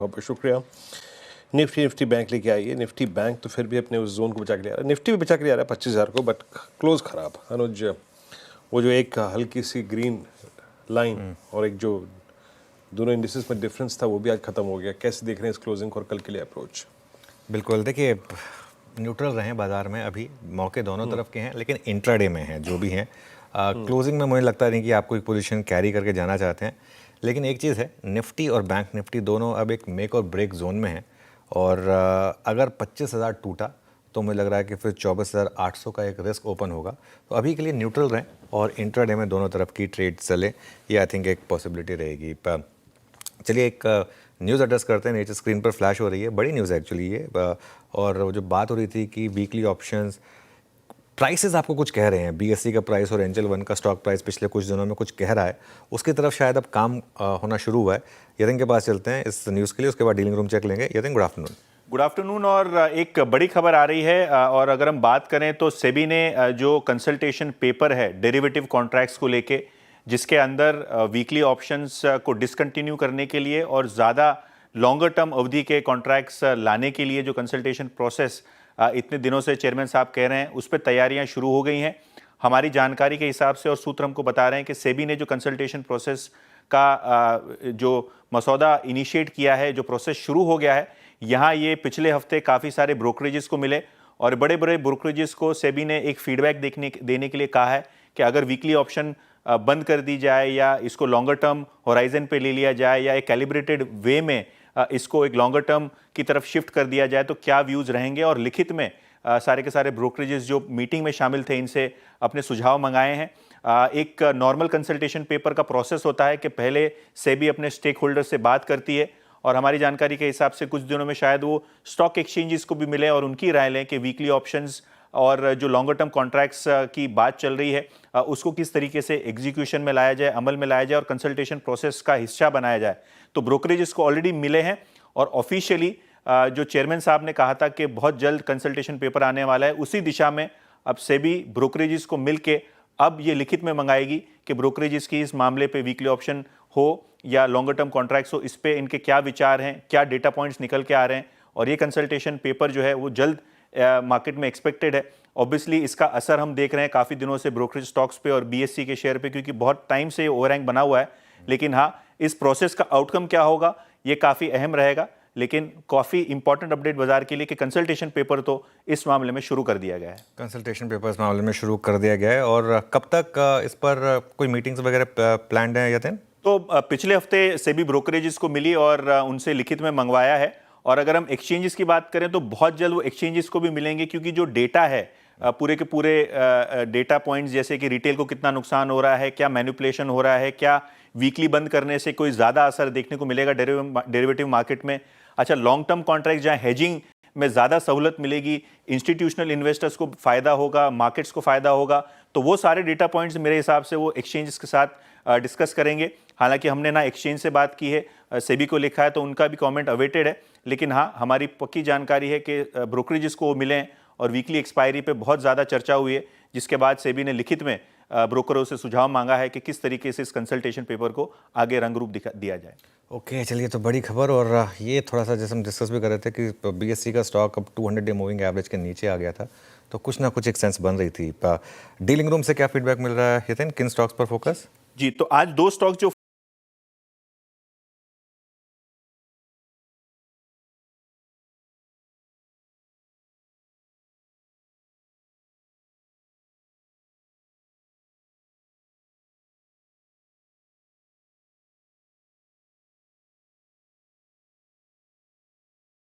बहुत बहुत शुक्रिया। निफ्टी बैंक लेके आई है। निफ्टी बैंक तो फिर भी अपने उस जोन को बचा के ले आ रहा है, निफ्टी भी बचा के ले आ रहा है 25,000 को, बट क्लोज खराब। अनुज, वो जो एक हल्की सी ग्रीन लाइन और एक जो दोनों इंडिसेस में डिफरेंस था वो भी आज खत्म हो गया। कैसे देख रहे हैं इस क्लोजिंग और कल के लिए अप्रोच? बिल्कुल, देखिए न्यूट्रल रहे बाजार में, अभी मौके दोनों तरफ के हैं, लेकिन इंट्राडे में हैं जो भी हैं। क्लोजिंग में मुझे लगता नहीं कि आपको एक पोजीशन कैरी करके जाना चाहते हैं, लेकिन एक चीज़ है, निफ्टी और बैंक निफ्टी दोनों अब एक मेक और ब्रेक जोन में हैं। और अगर 25,000 टूटा तो मुझे लग रहा है कि फिर 24,800 का एक रिस्क ओपन होगा। तो अभी के लिए न्यूट्रल रहें और इंट्राडे में दोनों तरफ की ट्रेड चले, ये आई थिंक एक पॉसिबिलिटी रहेगी। चलिए एक न्यूज़ एड्रेस करते हैं, नीचे स्क्रीन पर फ्लैश हो रही है, बड़ी न्यूज़ है एक्चुअली ये। और वो जो बात हो रही थी कि वीकली ऑप्शंस प्राइसेस आपको कुछ कह रहे हैं, बीएससी का प्राइस और एंजल वन का स्टॉक प्राइस पिछले कुछ दिनों में कुछ कह रहा है, उसकी तरफ शायद अब काम होना शुरू हुआ है। यतिन के पास चलते हैं इस न्यूज़ के लिए, उसके बाद डीलिंग रूम चेक लेंगे। Yatin, good afternoon. Good afternoon. और एक बड़ी खबर आ रही है, और अगर हम बात करें तो सेबी ने जो कंसल्टेशन पेपर है डेरिवेटिव कॉन्ट्रैक्ट्स को लेके, जिसके अंदर वीकली ऑप्शंस को डिसकंटिन्यू करने के लिए और ज़्यादा लॉन्गर टर्म अवधि के कॉन्ट्रैक्ट्स लाने के लिए जो कंसल्टेशन प्रोसेस इतने दिनों से चेयरमैन साहब कह रहे हैं, उस पर तैयारियां शुरू हो गई हैं। हमारी जानकारी के हिसाब से और सूत्र हमको बता रहे हैं कि सेबी ने जो कंसल्टेशन प्रोसेस का जो मसौदा इनिशिएट किया है, जो प्रोसेस शुरू हो गया है, यहाँ ये पिछले हफ्ते काफ़ी सारे ब्रोकरेजेस को मिले और बड़े बड़े ब्रोकरेजेस को सेबी ने एक फीडबैक देने के लिए कहा है कि अगर वीकली ऑप्शन बंद कर दी जाए या इसको लॉन्गर टर्म होराइजन पे ले लिया जाए या एक कैलिब्रेटेड वे में इसको एक लॉन्गर टर्म की तरफ शिफ्ट कर दिया जाए तो क्या व्यूज़ रहेंगे। और लिखित में सारे के सारे ब्रोकरेजेस जो मीटिंग में शामिल थे, इनसे अपने सुझाव मंगाए हैं। एक नॉर्मल कंसल्टेशन पेपर का प्रोसेस होता है कि पहले सेबी अपने स्टेक होल्डर से बात करती है और हमारी जानकारी के हिसाब से कुछ दिनों में शायद वो स्टॉक एक्सचेंजेस को भी मिले और उनकी राय लें कि वीकली ऑप्शंस और जो लॉन्गर टर्म कॉन्ट्रैक्ट्स की बात चल रही है उसको किस तरीके से एग्जीक्यूशन में लाया जाए, अमल में लाया जाए और कंसल्टेशन प्रोसेस का हिस्सा बनाया जाए। तो ब्रोकरेजेस को ऑलरेडी मिले हैं और ऑफिशियली जो चेयरमैन साहब ने कहा था कि बहुत जल्द कंसल्टेशन पेपर आने वाला है, उसी दिशा में अब सेबी ब्रोकरेजेस को मिल के अब ये लिखित में मंगाएगी कि ब्रोकरेजेस की इस मामले पे वीकली ऑप्शन हो या लॉन्गर टर्म कॉन्ट्रैक्ट्स हो, इस पे इनके क्या विचार हैं, क्या डेटा पॉइंट्स निकल के आ रहे हैं। और ये कंसल्टेशन पेपर जो है वो जल्द मार्केट में एक्सपेक्टेड है। ऑब्वियसली इसका असर हम देख रहे हैं काफ़ी दिनों से ब्रोकरेज स्टॉक्स पे और बीएससी के शेयर पे, क्योंकि बहुत टाइम से ओवरहैंग बना हुआ है। लेकिन हाँ, इस प्रोसेस का आउटकम क्या होगा ये काफ़ी अहम रहेगा। लेकिन काफ़ी इंपॉर्टेंट अपडेट बाजार के लिए कि कंसल्टेशन पेपर तो इस मामले में शुरू कर दिया गया है। कंसल्टेशन पेपर इस मामले में शुरू कर दिया गया है और कब तक इस पर कोई मीटिंग्स वगैरह प्लान्ड है यतिन? तो पिछले हफ्ते सेबी ब्रोकरेजेस को मिली और उनसे लिखित में मंगवाया है। और अगर हम एक्सचेंजेस की बात करें तो बहुत जल्द वो एक्सचेंजेस को भी मिलेंगे, क्योंकि जो डेटा है पूरे के पूरे डेटा पॉइंट्स, जैसे कि रिटेल को कितना नुकसान हो रहा है, क्या मैनिपुलेशन हो रहा है, क्या वीकली बंद करने से कोई ज़्यादा असर देखने को मिलेगा डेरिवेटिव मार्केट में। अच्छा, लॉन्ग टर्म कॉन्ट्रैक्ट जहाँ हेजिंग में ज़्यादा सहूलत मिलेगी, इंस्टीट्यूशनल इन्वेस्टर्स को फ़ायदा होगा, मार्केट्स को फ़ायदा होगा, तो वो सारे डेटा पॉइंट्स मेरे हिसाब से वो एक्सचेंजेस के साथ डिस्कस करेंगे। हालांकि हमने ना एक्सचेंज से बात की है, सेबी को लिखा है तो उनका भी कमेंट अवेटेड है। लेकिन हाँ, हमारी पक्की जानकारी है कि ब्रोकरेजेस को मिले और वीकली एक्सपायरी पे बहुत ज़्यादा चर्चा हुई है, जिसके बाद सेबी ने लिखित में ब्रोकरों से सुझाव मांगा है कि किस तरीके से इस कंसल्टेशन पेपर को आगे रंग रूप दिया जाए। ओके, चलिए तो बड़ी खबर। और ये थोड़ा सा जैसे हम डिस्कस भी कर रहे थे कि बीएससी का स्टॉक अब 200 डे मूविंग एवरेज के नीचे आ गया था, तो कुछ ना कुछ एक सेंस बन रही थी। डीलिंग रूम से क्या फीडबैक मिल रहा है यतिन, किन स्टॉक्स पर फोकस? जी, तो आज दो स्टॉक जो